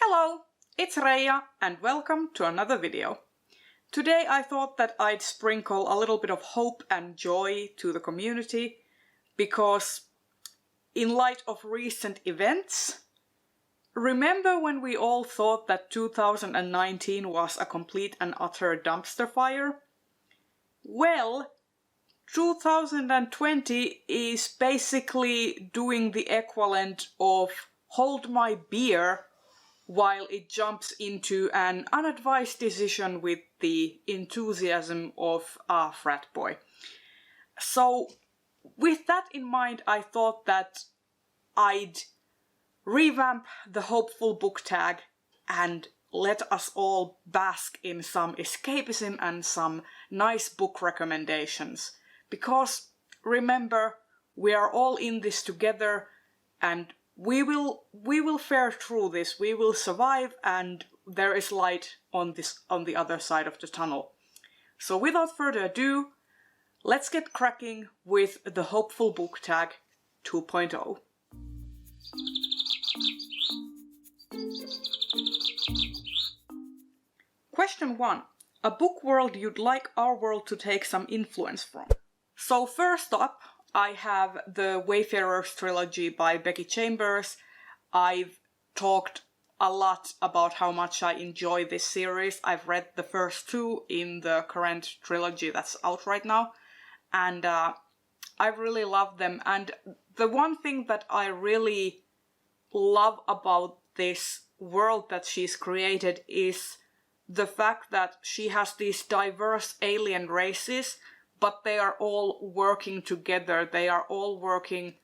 Hello, it's Reija and welcome to another video. Today I thought that I'd sprinkle a little bit of hope and joy to the community because in light of recent events, remember when we all thought that 2019 was a complete and utter dumpster fire? Well, 2020 is basically doing the equivalent of hold my beer while it jumps into an unadvised decision with the enthusiasm of a frat boy. So, with that in mind, I thought that I'd revamp the hopeful book tag and let us all bask in some escapism and some nice book recommendations. Because, remember, we are all in this together and we will fare through this, we will survive, and there is light on the other side of the tunnel. So without further ado, let's get cracking with the Hopeful Book Tag 2.0. Question 1. A book world you'd like our world to take some influence from. So first up, I have the Wayfarers trilogy by Becky Chambers. I've talked a lot about how much I enjoy this series. I've read the first two in the current trilogy that's out right now, and I really love them. And the one thing that I really love about this world that she's created is the fact that she has these diverse alien races, but they are all working together. They are all working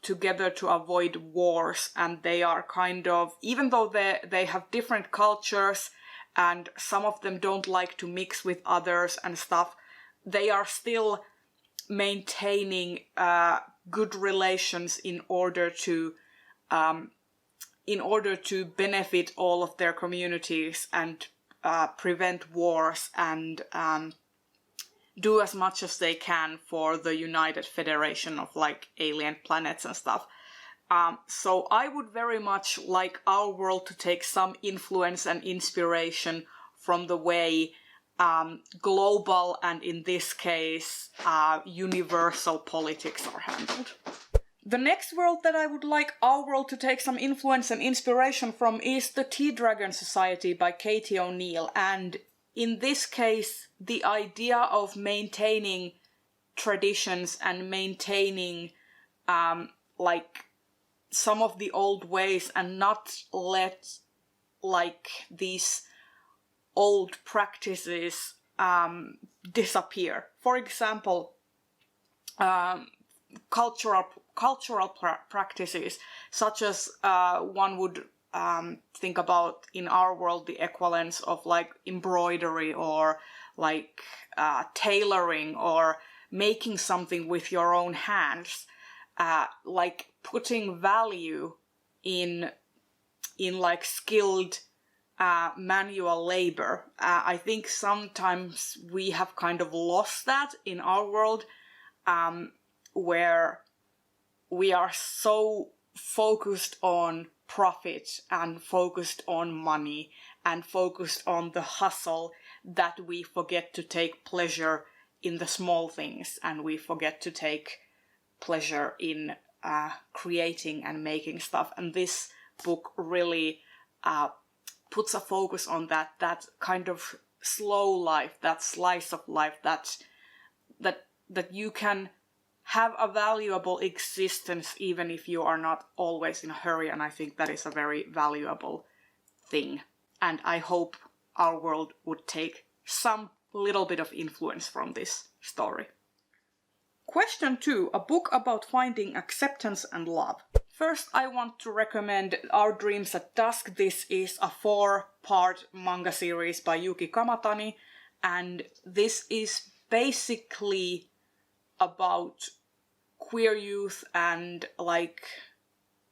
together to avoid wars, and they are kind of, even though they have different cultures and some of them don't like to mix with others and stuff, they are still maintaining good relations in order to benefit all of their communities and prevent wars and do as much as they can for the United Federation of like alien planets and stuff. So I would very much like our world to take some influence and inspiration from the way global and in this case universal politics are handled. The next world that I would like our world to take some influence and inspiration from is the Tea Dragon Society by Katie O'Neill, and in this case, the idea of maintaining traditions and maintaining like some of the old ways and not let like these old practices disappear. For example, cultural practices such as one would think about in our world the equivalence of like embroidery or like tailoring or making something with your own hands, like putting value in like skilled manual labor. I think sometimes we have kind of lost that in our world, where we are so focused on profit and focused on money and focused on the hustle that we forget to take pleasure in the small things, and we forget to take pleasure in creating and making stuff. And this book really puts a focus on that kind of slow life, that slice of life, that you can have a valuable existence even if you are not always in a hurry, and I think that is a very valuable thing. And I hope our world would take some little bit of influence from this story. Question 2. A book about finding acceptance and love. First, I want to recommend Our Dreams at Dusk. This is a 4-part manga series by Yuhki Kamatani, and this is basically about queer youth and like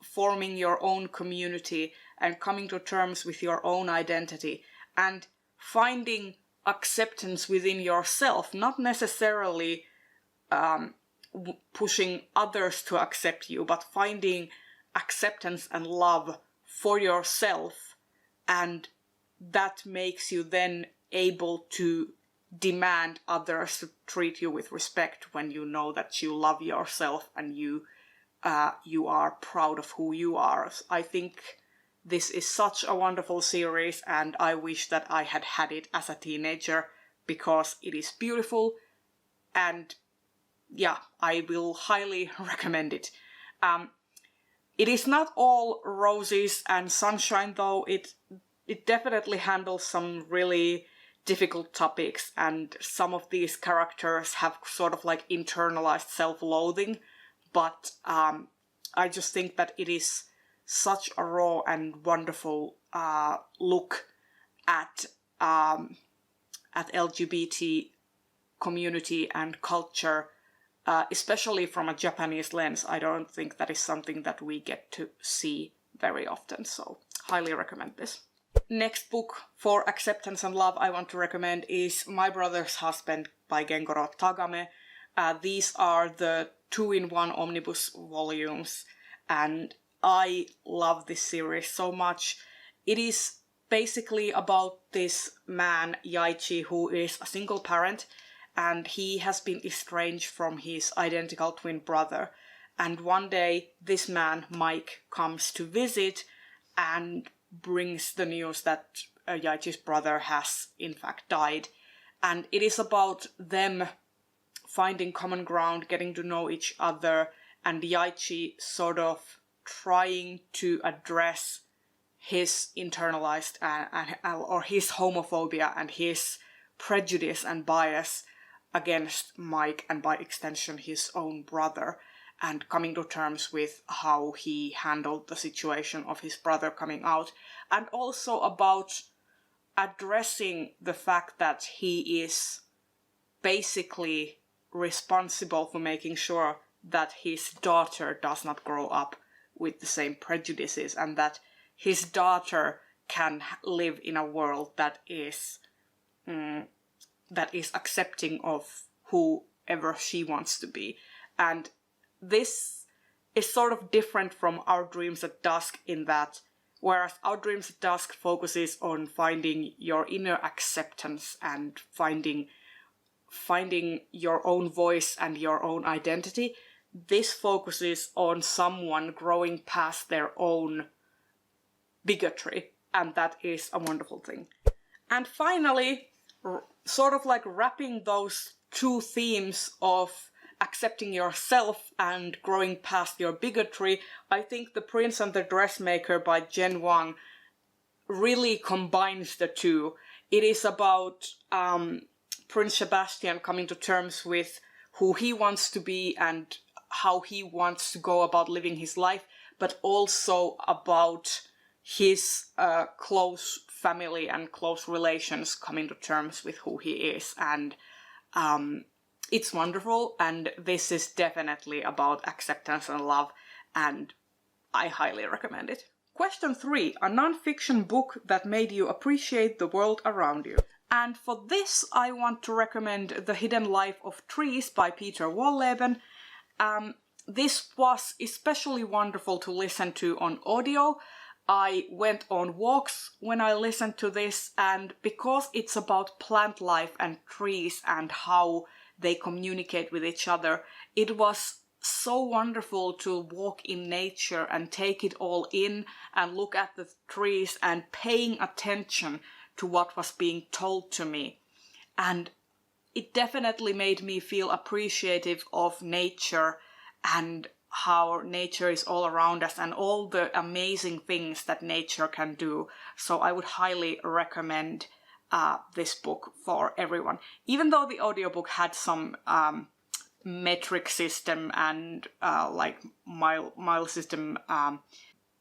forming your own community and coming to terms with your own identity and finding acceptance within yourself, not necessarily pushing others to accept you, but finding acceptance and love for yourself, and that makes you then able to demand others to treat you with respect when you know that you love yourself and you are proud of who you are. I think this is such a wonderful series, and I wish that I had had it as a teenager because it is beautiful, and yeah, I will highly recommend it. It is not all roses and sunshine though. It definitely handles some really difficult topics, and some of these characters have sort of like internalized self-loathing, but I just think that it is such a raw and wonderful look at LGBT community and culture, especially from a Japanese lens. I don't think that is something that we get to see very often, so highly recommend this. Next book for acceptance and love I want to recommend is My Brother's Husband by Gengoroh Tagame. These are the 2-in-1 omnibus volumes, and I love this series so much. It is basically about this man, Yaichi, who is a single parent, and he has been estranged from his identical twin brother. And one day, this man, Mike, comes to visit and brings the news that Yaichi's brother has in fact died. And it is about them finding common ground, getting to know each other, and Yaichi sort of trying to address his internalized or his homophobia and his prejudice and bias against Mike, and by extension his own brother, and coming to terms with how he handled the situation of his brother coming out, and also about addressing the fact that he is basically responsible for making sure that his daughter does not grow up with the same prejudices, and that his daughter can live in a world that is accepting of whoever she wants to be. And this is sort of different from Our Dreams at Dusk in that, whereas Our Dreams at Dusk focuses on finding your inner acceptance and finding your own voice and your own identity, this focuses on someone growing past their own bigotry, and that is a wonderful thing. And finally, sort of like wrapping those two themes of accepting yourself and growing past your bigotry, I think The Prince and the Dressmaker by Jen Wang really combines the two. It is about Prince Sebastian coming to terms with who he wants to be and how he wants to go about living his life, but also about his close family and close relations coming to terms with who he is. And it's wonderful, and this is definitely about acceptance and love, and I highly recommend it. Question 3. A non-fiction book that made you appreciate the world around you. And for this, I want to recommend The Hidden Life of Trees by Peter Wohlleben. This was especially wonderful to listen to on audio. I went on walks when I listened to this, and because it's about plant life and trees and how they communicate with each other, it was so wonderful to walk in nature and take it all in and look at the trees and paying attention to what was being told to me. And it definitely made me feel appreciative of nature and how nature is all around us and all the amazing things that nature can do. So I would highly recommend this book for everyone. Even though the audiobook had some metric system and like mile system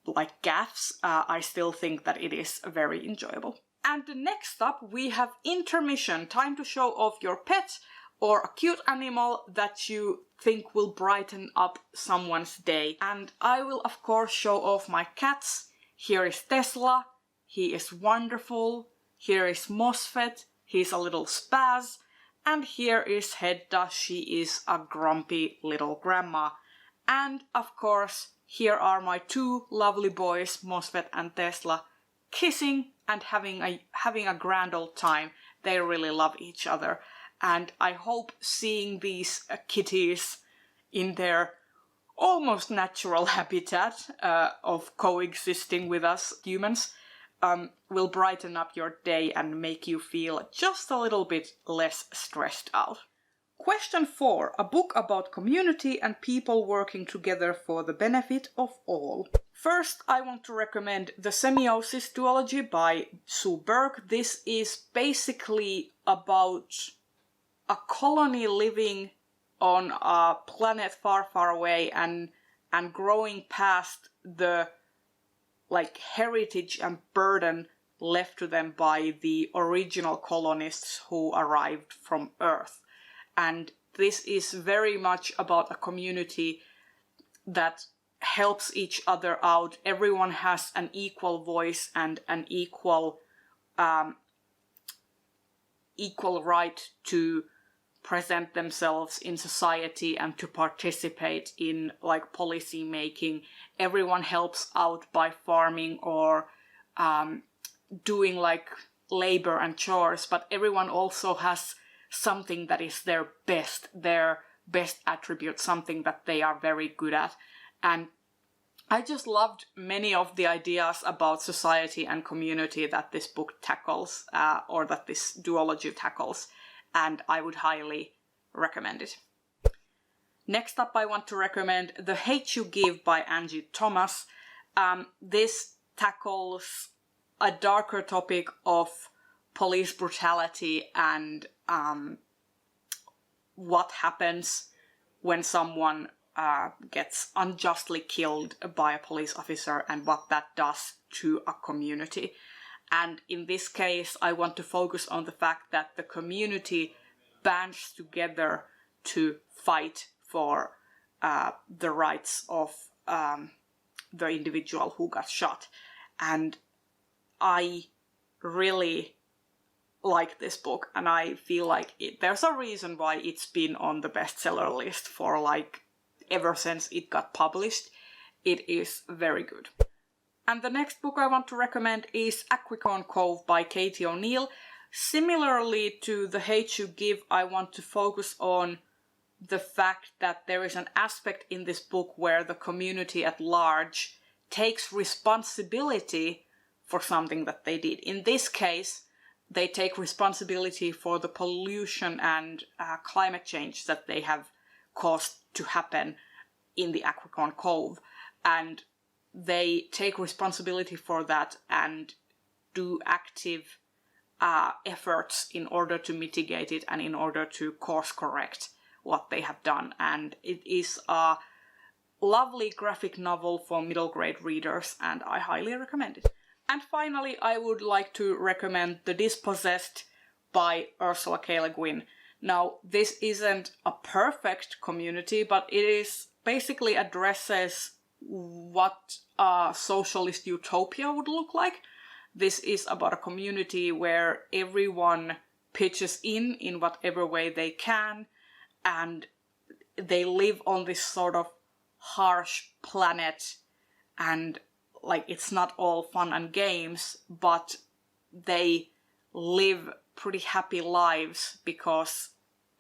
like gaffes, I still think that it is very enjoyable. And next up we have Intermission, time to show off your pet or a cute animal that you think will brighten up someone's day. And I will of course show off my cats. Here is Tesla, he is wonderful. Here is Mosfet, he's a little spaz. And here is Hedda, she is a grumpy little grandma. And of course, here are my two lovely boys, Mosfet and Tesla, kissing and having a grand old time. They really love each other. And I hope seeing these kitties in their almost natural habitat of coexisting with us humans will brighten up your day and make you feel just a little bit less stressed out. Question 4. A book about community and people working together for the benefit of all. First, I want to recommend The Semiosis Duology by Sue Burke. This is basically about a colony living on a planet far, far away and growing past the heritage and burden left to them by the original colonists who arrived from Earth. And this is very much about a community that helps each other out. Everyone has an equal voice and an equal right to present themselves in society and to participate in policy making. Everyone helps out by farming or doing labor and chores, but everyone also has something that is their best attribute, something that they are very good at. And I just loved many of the ideas about society and community that this book tackles, or that this duology tackles, and I would highly recommend it. Next up, I want to recommend The Hate You Give by Angie Thomas. This tackles a darker topic of police brutality and what happens when someone gets unjustly killed by a police officer and what that does to a community. And in this case, I want to focus on the fact that the community bands together to fight for the rights of the individual who got shot. And I really like this book, and I feel like there's a reason why it's been on the bestseller list for ever since it got published. It is very good. And the next book I want to recommend is Aquicorn Cove by Katie O'Neill. Similarly to The Hate You Give, I want to focus on the fact that there is an aspect in this book where the community at large takes responsibility for something that they did. In this case, they take responsibility for the pollution and climate change that they have caused to happen in the Aquicorn Cove. And they take responsibility for that and do active efforts in order to mitigate it and in order to course correct what they have done. And it is a lovely graphic novel for middle grade readers, and I highly recommend it. And finally, I would like to recommend The Dispossessed by Ursula K. Le Guin. Now, this isn't a perfect community, but it is basically addresses what a socialist utopia would look like. This is about a community where everyone pitches in whatever way they can, and they live on this sort of harsh planet, and it's not all fun and games, but they live pretty happy lives because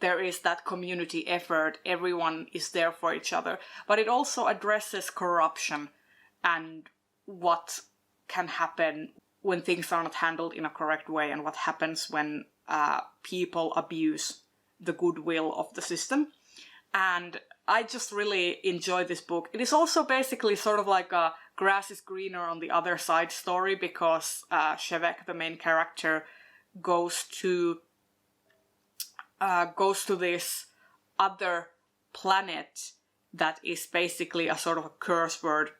there is that community effort. Everyone is there for each other. But it also addresses corruption and what can happen when things are not handled in a correct way, and what happens when people abuse the goodwill of the system. And I just really enjoy this book. It is also basically sort of like a grass is greener on the other side story, because Shevek, the main character, goes to this other planet that is basically a sort of a curse word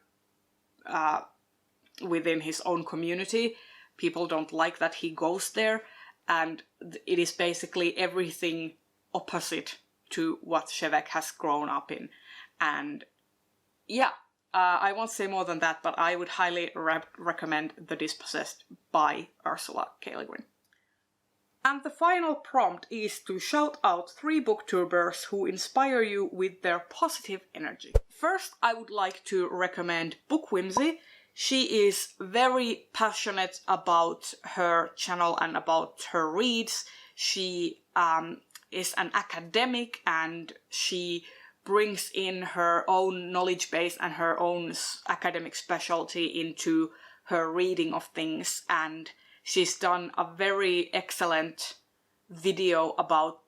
within his own community. People don't like that he goes there, and it is basically everything opposite to what Shevek has grown up in. And yeah, I won't say more than that, but I would highly recommend The Dispossessed by Ursula K. Le Guin. And the final prompt is to shout out 3 booktubers who inspire you with their positive energy. First, I would like to recommend Book Whimsy. She is very passionate about her channel and about her reads. She is an academic and she brings in her own knowledge base and her own academic specialty into her reading of things, and she's done a very excellent video about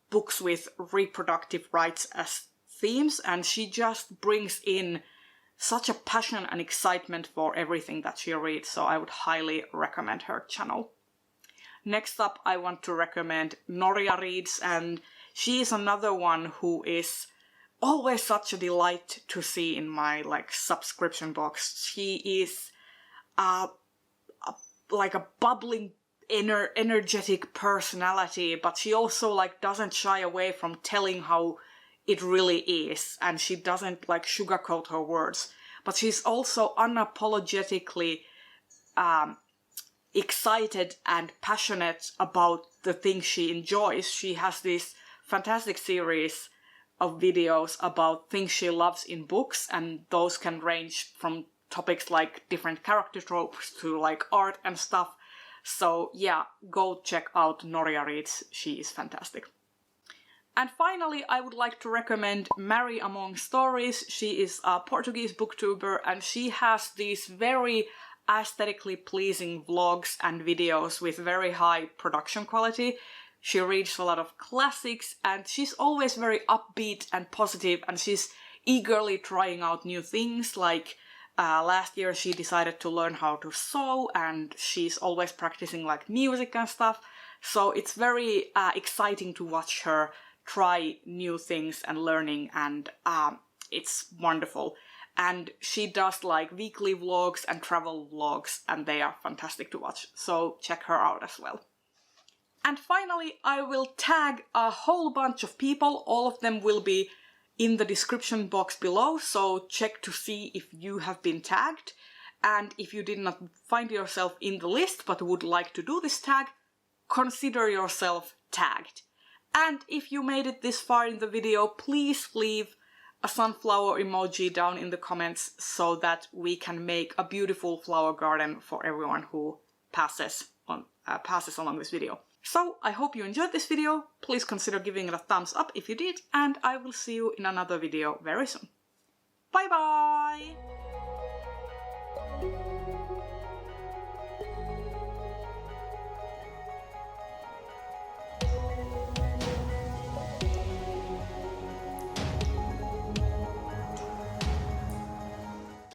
books with reproductive rights as themes, and she just brings in such a passion and excitement for everything that she reads, so I would highly recommend her channel. Next up, I want to recommend Noria Reads, and she is another one who is always such a delight to see in my subscription box. She is like a bubbling, energetic personality, but she also doesn't shy away from telling how it really is, and she doesn't sugarcoat her words. But she's also unapologetically excited and passionate about the things she enjoys. She has this fantastic series of videos about things she loves in books, and those can range from topics like different character tropes to art and stuff. So yeah, go check out Noria Reads, she is fantastic. And finally, I would like to recommend Mary Among Stories. She is a Portuguese booktuber and she has these very aesthetically pleasing vlogs and videos with very high production quality. She reads a lot of classics and she's always very upbeat and positive, and she's eagerly trying out new things. Last year she decided to learn how to sew, and she's always practicing music and stuff. So it's very exciting to watch her try new things and learning, and it's wonderful. And she does weekly vlogs and travel vlogs, and they are fantastic to watch. So check her out as well. And finally, I will tag a whole bunch of people. All of them will be in the description box below, so check to see if you have been tagged. And if you did not find yourself in the list but would like to do this tag, consider yourself tagged. And if you made it this far in the video, please leave a sunflower emoji down in the comments so that we can make a beautiful flower garden for everyone who passes along this video. So, I hope you enjoyed this video. Please consider giving it a thumbs up if you did, and I will see you in another video very soon. Bye bye!